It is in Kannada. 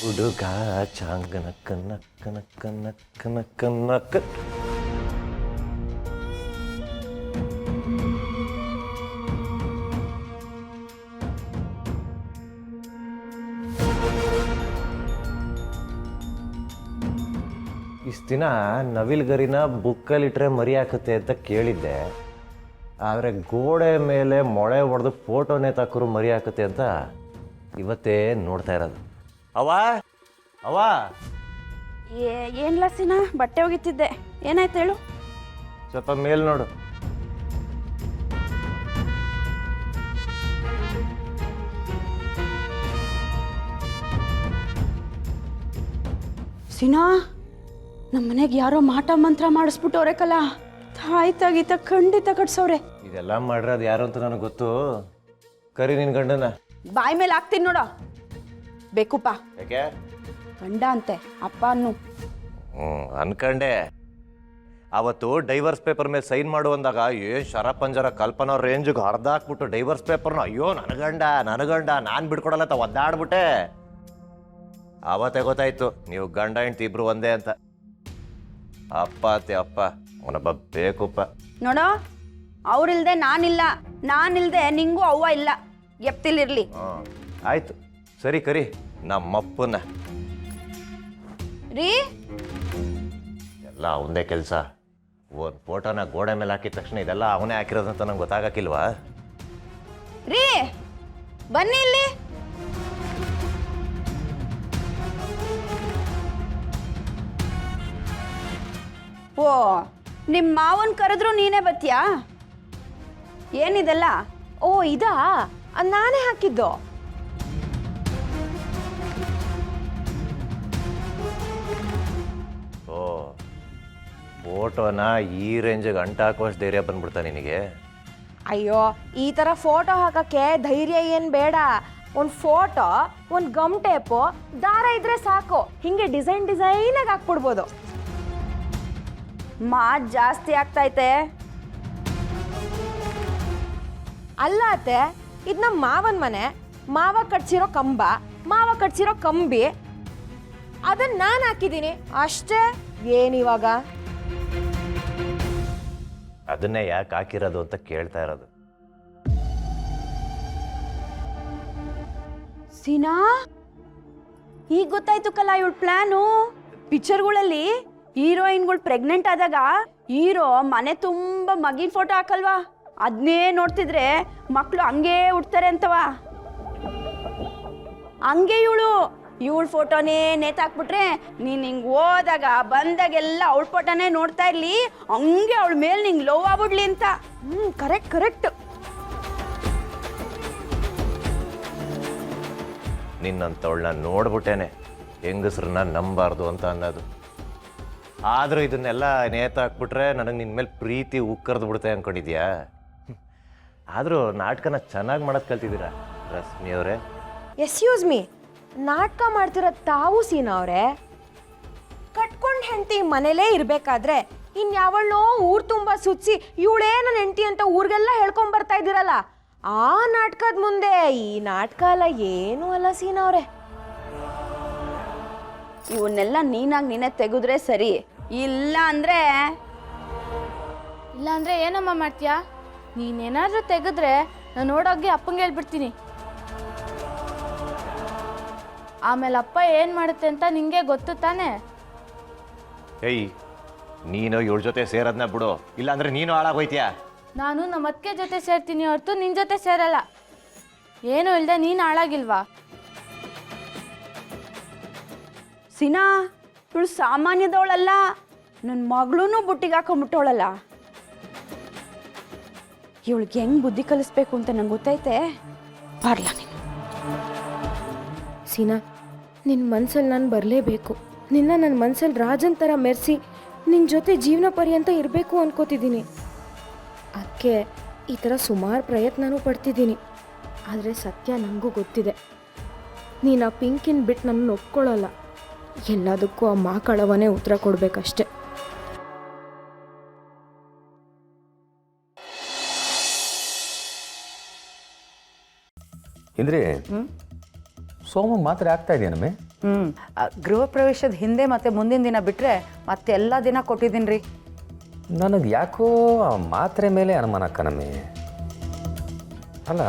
ಹುಡುಗ ಚಾಂಗನಕ್ಕ ನಕ್ಕ ನಕ್ಕ ನಕ್ಕ ನಕ್ಕ ನಕ್ಕ. ಇಷ್ಟು ದಿನ ನವಿಲ್ಗರಿನ ಬುಕ್ಕಲ್ಲಿಟ್ರೆ ಮರಿ ಹಾಕುತ್ತೆ ಅಂತ ಕೇಳಿದ್ದೆ, ಆದರೆ ಗೋಡೆ ಮೇಲೆ ಮೊಳೆ ಹೊಡೆದು ಫೋಟೋನೇ ತಕ್ಕರು ಮರಿ ಹಾಕುತ್ತೆ ಅಂತ ಇವತ್ತೇ ನೋಡ್ತಾ ಇರೋದು. ಅವಾ ಅವಾ ಏನಿಲ್ಲ ಸಿನ, ಬಟ್ಟೆ ಒಗಿತಿದ್ದೆ. ಏನಾಯ್ತು ಹೇಳು. ಸ್ವಲ್ಪ ಮೇಲ್ ನೋಡು. ಸಿನಾ, ನಮ್ಮ ಮನೆಗೆ ಯಾರೋ ಮಾಟ ಮಂತ್ರ ಮಾಡಿಸ್ಬಿಟ್ಟವ್ರೆ ಕಲ. ತಾಯ್ತಾಗೀತ ಖಂಡಿತ ಕಟ್ಸವ್ರೆ. ಇದೆಲ್ಲ ಮಾಡಿರೋದು ಯಾರು ಅಂತ ನನಗೆ ಗೊತ್ತು. ಕರಿ ನಿನ್ ಗಂಡನ. ಬಾಯಿ ಮೇಲೆ ಹಾಕ್ತೀನಿ ನೋಡ. ಬೇಕುಪ್ಪ. ಯಾಕೆ? ಗಂಡ ಅಂತೆ, ಅಪ್ಪ ಅನ್ನು. ಅನ್ಕಂಡೆ. ಅವತ್ತು ಡೈವರ್ಸ್ ಪೇಪರ್ ಮೇಲೆ ಸೈನ್ ಮಾಡು ಅಂದಾಗ ಏನ್ ಶರಪಂಜರ ಕಲ್ಪನಾ ರೇಂಜ್ಗೆ ಹರ್ದ ಹಾಕ್ಬಿಟ್ಟು ಡೈವರ್ಸ್ ಪೇಪರ್ನ ಅಯ್ಯೋ ನನಗಂಡ ನಾನು ಬಿಡ್ಕೊಡಲ್ಲ ಅಂತ ಒದ್ದಾಡ್ಬಿಟ್ಟೆ. ಅವತ್ತೇ ಗೊತ್ತಾಯ್ತು ನೀವು ಗಂಡ ಹೆಂಡ್ತಿ ಇಬ್ರು ಒಂದೇ ಅಂತ. ಅಪ್ಪ ಅತ್ತೆ ಅಪ್ಪ ಅವನೊಬ್ಬ ಬೇಕುಪ್ಪ. ನೋಡೋ, ಅವ್ರಿಲ್ದೆ ನಾನಿಲ್ದೆ ನಿಂಗೂ ಅವ್ವ ಇಲ್ಲ. ಎಪ್ತಿಲಿರ್ಲಿ. ಆಯ್ತು ಸರಿ, ಕರಿ ನಮ್ಮಪ್ಪನ. ರೀ, ಎಲ್ಲ ಅವನದೇ ಕೆಲಸ. ಒಂದು ಫೋಟೋನ ಗೋಡೆ ಮೇಲೆ ಹಾಕಿದ ತಕ್ಷಣ ಇದೆಲ್ಲ ಅವನೇ ಹಾಕಿರೋದಂತ ನಂಗೆ ಗೊತ್ತಾಗಕ್ಕಿಲ್ವಾ? ರೀ ಬನ್ನಿ ಇಲ್ಲಿ. ಓ, ನಿಮ್ಮ ಮಾವನ್ ಕರೆದ್ರು ನೀನೇ ಬತ್ತೀಯಾ? ಏನಿದೆಲ್ಲ? ಓ ಇದಾ, ನಾನೇ ಹಾಕಿದ್ದು. ಓ, ಫೋಟೋನ ಈ ರೇಂಜಿಗೆ ಅಂಟಾಕೋಷ್ಟು ಧೈರ್ಯ ಬಂದ್ಬಿಡ್ತಾ ನಿನಗೆ? ಅಯ್ಯೋ, ಈ ಥರ ಫೋಟೋ ಹಾಕಕ್ಕೆ ಧೈರ್ಯ ಏನು ಬೇಡ. ಒಂದು ಫೋಟೋ, ಒಂದು ಗಮ್ ಟೇಪು, ದಾರ ಇದ್ರೆ ಸಾಕು. ಹಿಂಗೆ ಡಿಸೈನಾಗಿ ಹಾಕ್ಬಿಡ್ಬೋದು. ಮಾತು ಜಾಸ್ತಿ ಆಗ್ತೈತೆ. ಅಲ್ಲ ಅತ್ತೆ, ಇದು ನಮ್ಮ ಮಾವನ ಮನೆ. ಮಾವ ಕಟ್ಸಿರೋ ಕಂಬ, ಮಾವ ಕಟ್ಸಿರೋ ಕಂಬಿ, ಅದನ್ನ ನಾನು ಹಾಕಿದ್ದೀನಿ ಅಷ್ಟೇ. ಏನಿವಾಗ? ಅದನ್ನೇ ಯಾಕೆ ಹಾಕಿರೋದು ಅಂತ ಕೇಳ್ತಾ ಇರೋದು. ಸಿನಾ, ಈಗ ಗೊತ್ತಾಯ್ತು ಕಲ ಇವಳ ಪ್ಲಾನು. ಪಿಕ್ಚರ್ಗಳಲ್ಲಿ ಹೀರೋಯಿನ್ಗಳು ಪ್ರೆಗ್ನೆಂಟ್ ಆದಾಗ ಹೀರೋ ಮನೆ ತುಂಬ ಮಗಿನ ಫೋಟೋ ಹಾಕಲ್ವಾ, ಅದನ್ನೇ ನೋಡ್ತಿದ್ರೆ ಮಕ್ಕಳು ಹಂಗೇ ಹುಡ್ತಾರೆ ಅಂತವ. ಹಂಗೆ ಇವಳ ಫೋಟೋನೇ ನೇತಾಕ್ಬಿಟ್ರೆ ನೀನು ಹಿಂಗೆ ಹೋದಾಗ ಬಂದಾಗೆಲ್ಲ ಅವಳ ಫೋಟೋನೇ ನೋಡ್ತಾ ಇರ್ಲಿ, ಹಂಗೆ ಅವಳ ಮೇಲೆ ನಿಂಗೆ ಲವ್ ಆಗ್ಬಿಡ್ಲಿ ಅಂತ. ಕರೆಕ್ಟ್. ನಿನ್ನಂಥವಳನ್ನ ನೋಡ್ಬಿಟ್ಟೇನೆ ಹೆಂಗಸ್ರನ್ನ ನಂಬಾರ್ದು ಅಂತ ಅನ್ನೋದು. ಆದರೂ ಇದನ್ನೆಲ್ಲ ನೇತಾಕ್ಬಿಟ್ರೆ ನನಗೆ ನಿನ್ನ ಮೇಲೆ ಪ್ರೀತಿ ಉಕ್ಕರ್ದು ಬಿಡುತ್ತೆ ಅಂದ್ಕೊಂಡಿದ್ಯಾ? ಆದರೂ ನಾಟಕನ ಚೆನ್ನಾಗಿ ಮಾಡೋದು ಕಲ್ತಿದ್ದೀರಾ ರಶ್ಮಿ ಅವರೇ. ಎಸ್ಕ್ಯೂಸ್ ಮೀ, ನಾಟಕ ಮಾಡ್ತಿರೋ ತಾವು ಸೀನಾ ಅವರೇ? ಕಟ್ಕೊಂಡು ಹೆಂಡತಿ ಮನೇಲೇ ಇರಬೇಕಾದ್ರೆ ಇನ್ಯಾವಳೋ ಊರು ತುಂಬ ಸುತ್ತಿಸಿ ಇವಳೇ ನನ್ನ ಹೆಂಡತಿ ಅಂತ ಊರಿಗೆಲ್ಲ ಹೇಳ್ಕೊಂಡ್ ಬರ್ತಾ ಇದ್ದೀರಲ್ಲ, ಆ ನಾಟಕದ ಮುಂದೆ ಈ ನಾಟಕ ಅಲ್ಲ ಏನೂ ಅಲ್ಲ ಸೀನಾ ಅವರೇ. ಇವನ್ನೆಲ್ಲ ನೀನೇ ತೆಗೆದ್ರೆ ಸರಿ. ಇಲ್ಲ ಅಂದ್ರೆ ಏನಮ್ಮ ಮಾಡ್ತೀಯಾ? ನೀನೇನಾದ್ರೂ ತೆಗೆದ್ರೆ ನಾನು ನೋಡೋಗಿ ಅಪ್ಪಂಗೆ ಹೇಳ್ಬಿಡ್ತೀನಿ. ಆಮೇಲೆ ಅಪ್ಪ ಏನು ಮಾಡುತ್ತೆ ಅಂತ ನಿಂಗೆ ಗೊತ್ತು ತಾನೆ? ಏಯ್, ನೀನು ಇವಳ ಜೊತೆ ಸೇರೋದನ್ನ ಬಿಡು, ಇಲ್ಲಾಂದ್ರೆ ನೀನು ಹಾಳಾಗೋಯ್ತೀಯಾ. ನಾನು ನಮ್ಮ ಅತ್ತಿಗೆ ಜೊತೆ ಸೇರ್ತೀನಿ ಹೊರತು ನಿನ್ನ ಜೊತೆ ಸೇರಲ್ಲ. ಏನು ಇಲ್ಲದೆ ನೀನು ಹಾಳಾಗಿಲ್ವಾ? ಸಿನಾ, ಇವಳು ಸಾಮಾನ್ಯದವಳಲ್ಲ. ನನ್ನ ಮಗಳೂ ಬುಟ್ಟಿಗೆ ಹಾಕೊಂಡ್ಬಿಟ್ಟವಳಲ್ಲ. ಇವಳಿಗೆ ಹೆಂಗೆ ಬುದ್ಧಿ ಕಲಿಸ್ಬೇಕು ಅಂತ ನಂಗೆ ಗೊತ್ತೈತೆ. ಬರಲ್ಲ ನೀನು. ಸೀನಾ, ನಿನ್ನ ಮನಸ್ಸಲ್ಲಿ ನಾನು ಬರಲೇಬೇಕು. ನನ್ನ ಮನಸ್ಸಲ್ಲಿ ರಾಜನ್ ಥರ ಮೆರೆಸಿ ನಿನ್ನ ಜೊತೆ ಜೀವನ ಪರ್ಯಂತ ಇರಬೇಕು ಅನ್ಕೋತಿದ್ದೀನಿ. ಅದಕ್ಕೆ ಈ ಥರ ಸುಮಾರು ಪ್ರಯತ್ನನೂ ಪಡ್ತಿದ್ದೀನಿ. ಆದರೆ ಸತ್ಯ ನನಗೂ ಗೊತ್ತಿದೆ, ನೀನು ಆ ಪಿಂಕಿನ ಬಿಟ್ಟು ನಮ್ಮನ್ನು ಒಪ್ಕೊಳ್ಳಲ್ಲ. ಎಲ್ಲದಕ್ಕೂ ಆ ಮಾಕಳವನೇ ಉತ್ತರ ಕೊಡಬೇಕಷ್ಟೆ. ಇಂದ್ರಿ, ಸೋಮ ಮಾತ್ರೆ ಆಗ್ತಾ ಇದೆಯಾ ನಮ್ಮೆ? ಗೃಹ ಪ್ರವೇಶದ ಹಿಂದೆ ಮತ್ತು ಮುಂದಿನ ದಿನ ಬಿಟ್ಟರೆ ಮತ್ತೆಲ್ಲ ದಿನ ಕೊಟ್ಟಿದ್ದೀನಿ ರೀ. ನನಗೆ ಯಾಕೋ ಆ ಮಾತ್ರೆ ಮೇಲೆ ಅನುಮಾನ ಕಣಮ್ಮಿ. ಅಲ್ಲ